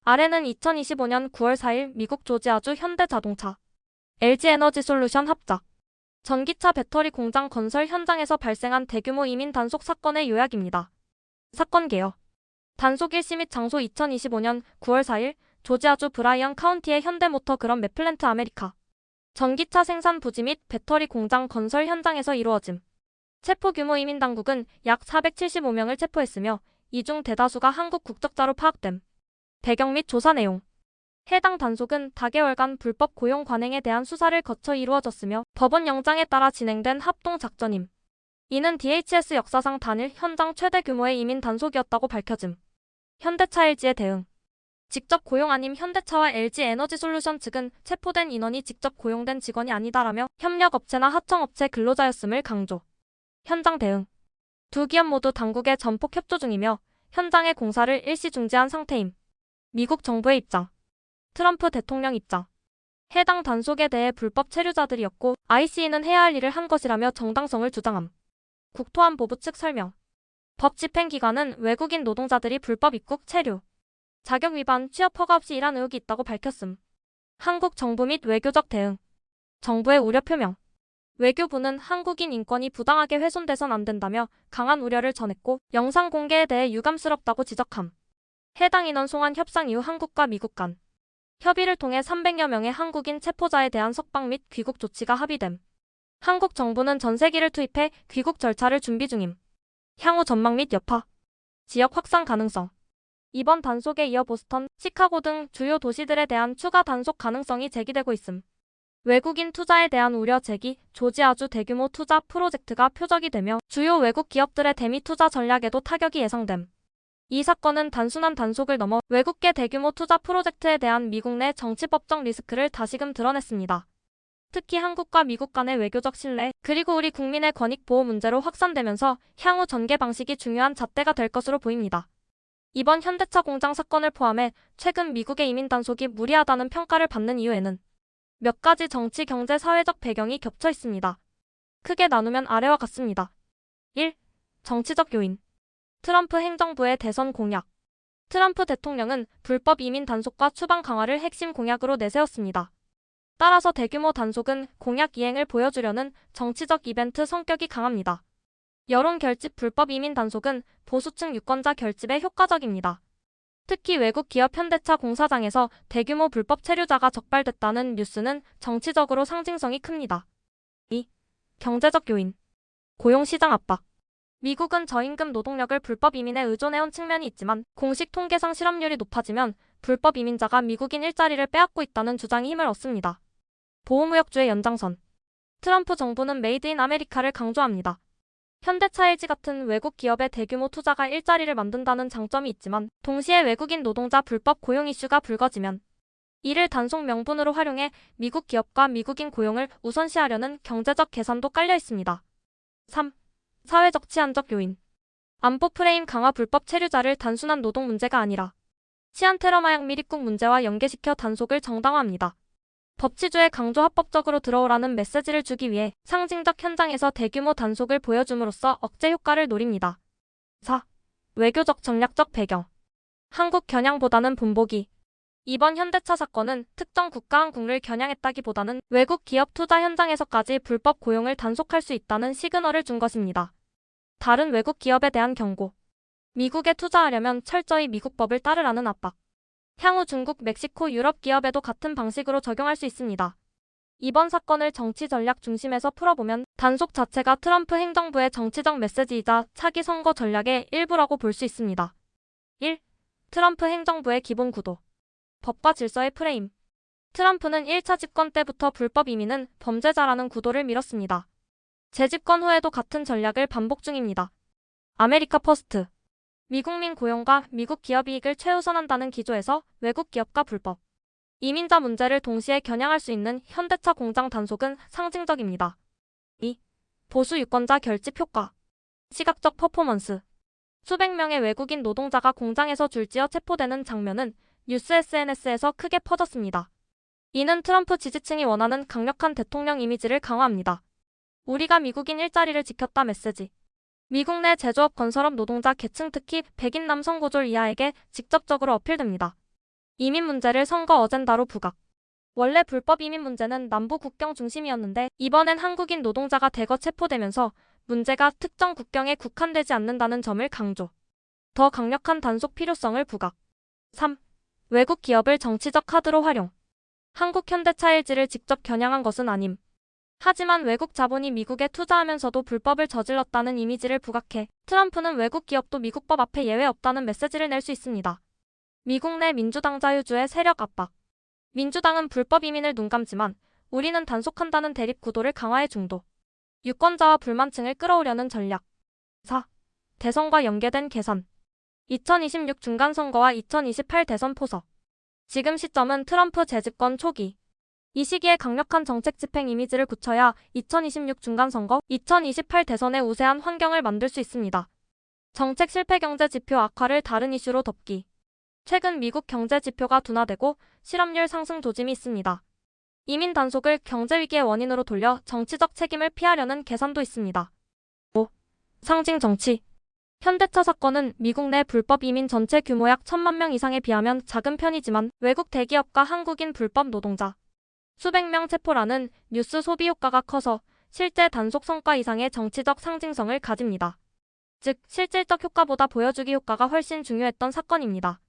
아래는 2025년 9월 4일 미국 조지아주 현대자동차, LG에너지솔루션 합작, 전기차 배터리 공장 건설 현장에서 발생한 대규모 이민 단속 사건의 요약입니다. 사건 개요. 단속 일시 및 장소 2025년 9월 4일 조지아주 브라이언 카운티의 현대모터 그런 플랜트 아메리카 전기차 생산 부지 및 배터리 공장 건설 현장에서 이루어짐. 체포 규모 이민 당국은 약 475명을 체포했으며 이 중 대다수가 한국 국적자로 파악됨. 배경 및 조사 내용. 해당 단속은 다개월간 불법 고용 관행에 대한 수사를 거쳐 이루어졌으며 법원 영장에 따라 진행된 합동 작전임. 이는 DHS 역사상 단일 현장 최대 규모의 이민 단속이었다고 밝혀짐. 현대차 LG의 대응. 직접 고용 아님 현대차와 LG에너지솔루션 측은 체포된 인원이 직접 고용된 직원이 아니다라며 협력업체나 하청업체 근로자였음을 강조. 현장 대응. 두 기업 모두 당국의 전폭 협조 중이며 현장의 공사를 일시 중지한 상태임. 미국 정부의 입장. 트럼프 대통령 입장. 해당 단속에 대해 불법 체류자들이었고 ICE는 해야 할 일을 한 것이라며 정당성을 주장함. 국토안보부 측 설명. 법 집행기관은 외국인 노동자들이 불법 입국 체류, 자격 위반, 취업 허가 없이 일한 의혹이 있다고 밝혔음. 한국 정부 및 외교적 대응. 정부의 우려 표명. 외교부는 한국인 인권이 부당하게 훼손돼선 안 된다며 강한 우려를 전했고 영상 공개에 대해 유감스럽다고 지적함. 해당 인원 송환 협상 이후 한국과 미국 간 협의를 통해 300여 명의 한국인 체포자에 대한 석방 및 귀국 조치가 합의됨. 한국 정부는 전세기를 투입해 귀국 절차를 준비 중임. 향후 전망 및 여파. 지역 확산 가능성. 이번 단속에 이어 보스턴, 시카고 등 주요 도시들에 대한 추가 단속 가능성이 제기되고 있음. 외국인 투자에 대한 우려 제기, 조지아주 대규모 투자 프로젝트가 표적이 되며 주요 외국 기업들의 대미 투자 전략에도 타격이 예상됨. 이 사건은 단순한 단속을 넘어 외국계 대규모 투자 프로젝트에 대한 미국 내 정치법적 리스크를 다시금 드러냈습니다. 특히 한국과 미국 간의 외교적 신뢰, 그리고 우리 국민의 권익 보호 문제로 확산되면서 향후 전개 방식이 중요한 잣대가 될 것으로 보입니다. 이번 현대차 공장 사건을 포함해 최근 미국의 이민 단속이 무리하다는 평가를 받는 이유에는 몇 가지 정치, 경제, 사회적 배경이 겹쳐 있습니다. 크게 나누면 아래와 같습니다. 1. 정치적 요인. 트럼프 행정부의 대선 공약. 트럼프 대통령은 불법 이민 단속과 추방 강화를 핵심 공약으로 내세웠습니다. 따라서 대규모 단속은 공약 이행을 보여주려는 정치적 이벤트 성격이 강합니다. 여론 결집 불법 이민 단속은 보수층 유권자 결집에 효과적입니다. 특히 외국 기업 현대차 공사장에서 대규모 불법 체류자가 적발됐다는 뉴스는 정치적으로 상징성이 큽니다. 2. 경제적 요인. 고용시장 압박. 미국은 저임금 노동력을 불법 이민에 의존해온 측면이 있지만 공식 통계상 실업률이 높아지면 불법 이민자가 미국인 일자리를 빼앗고 있다는 주장이 힘을 얻습니다. 보호무역주의 연장선. 트럼프 정부는 메이드 인 아메리카를 강조합니다. 현대차 LG 같은 외국 기업의 대규모 투자가 일자리를 만든다는 장점이 있지만 동시에 외국인 노동자 불법 고용 이슈가 불거지면 이를 단속 명분으로 활용해 미국 기업과 미국인 고용을 우선시하려는 경제적 계산도 깔려 있습니다. 3. 사회적 치안적 요인. 안보 프레임 강화. 불법 체류자를 단순한 노동 문제가 아니라 치안 테러 마약 미립국 문제와 연계시켜 단속을 정당화합니다. 법치주의 강조 합법적으로 들어오라는 메시지를 주기 위해 상징적 현장에서 대규모 단속을 보여줌으로써 억제 효과를 노립니다. 4. 외교적 전략적 배경. 한국 겨냥보다는 본보기. 이번 현대차 사건은 특정 국가 한국을 겨냥했다기보다는 외국 기업 투자 현장에서까지 불법 고용을 단속할 수 있다는 시그널을 준 것입니다. 다른 외국 기업에 대한 경고. 미국에 투자하려면 철저히 미국 법을 따르라는 압박. 향후 중국, 멕시코, 유럽 기업에도 같은 방식으로 적용할 수 있습니다. 이번 사건을 정치 전략 중심에서 풀어보면 단속 자체가 트럼프 행정부의 정치적 메시지이자 차기 선거 전략의 일부라고 볼 수 있습니다. 1. 트럼프 행정부의 기본 구도. 법과 질서의 프레임. 트럼프는 1차 집권 때부터 불법 이민은 범죄자라는 구도를 밀었습니다. 재집권 후에도 같은 전략을 반복 중입니다. 아메리카 퍼스트. 미국민 고용과 미국 기업 이익을 최우선한다는 기조에서 외국 기업과 불법 이민자 문제를 동시에 겨냥할 수 있는 현대차 공장 단속은 상징적입니다. 2. 보수 유권자 결집 효과. 시각적 퍼포먼스. 수백 명의 외국인 노동자가 공장에서 줄지어 체포되는 장면은 뉴스 SNS에서 크게 퍼졌습니다. 이는 트럼프 지지층이 원하는 강력한 대통령 이미지를 강화합니다. 우리가 미국인 일자리를 지켰다 메시지. 미국 내 제조업 건설업 노동자 계층 특히 백인 남성 고졸 이하에게 직접적으로 어필됩니다. 이민 문제를 선거 어젠다로 부각. 원래 불법 이민 문제는 남부 국경 중심이었는데 이번엔 한국인 노동자가 대거 체포되면서 문제가 특정 국경에 국한되지 않는다는 점을 강조. 더 강력한 단속 필요성을 부각. 3. 외국 기업을 정치적 카드로 활용. 한국 현대차 LG를 직접 겨냥한 것은 아님. 하지만 외국 자본이 미국에 투자하면서도 불법을 저질렀다는 이미지를 부각해 트럼프는 외국 기업도 미국법 앞에 예외 없다는 메시지를 낼 수 있습니다. 미국 내 민주당 자유주의 세력 압박. 민주당은 불법 이민을 눈감지만 우리는 단속한다는 대립 구도를 강화해 중도. 유권자와 불만층을 끌어오려는 전략. 4. 대선과 연계된 계산. 2026 중간선거와 2028 대선 포석. 지금 시점은 트럼프 재집권 초기. 이 시기에 강력한 정책 집행 이미지를 굳혀야 2026 중간선거, 2028 대선에 우세한 환경을 만들 수 있습니다. 정책 실패 경제 지표 악화를 다른 이슈로 덮기. 최근 미국 경제 지표가 둔화되고 실업률 상승 조짐이 있습니다. 이민 단속을 경제 위기의 원인으로 돌려 정치적 책임을 피하려는 계산도 있습니다. 5. 상징 정치. 현대차 사건은 미국 내 불법 이민 전체 규모 약 1,000만 명 이상에 비하면 작은 편이지만 외국 대기업과 한국인 불법 노동자 수백 명 체포라는 뉴스 소비 효과가 커서 실제 단속 성과 이상의 정치적 상징성을 가집니다. 즉 실질적 효과보다 보여주기 효과가 훨씬 중요했던 사건입니다.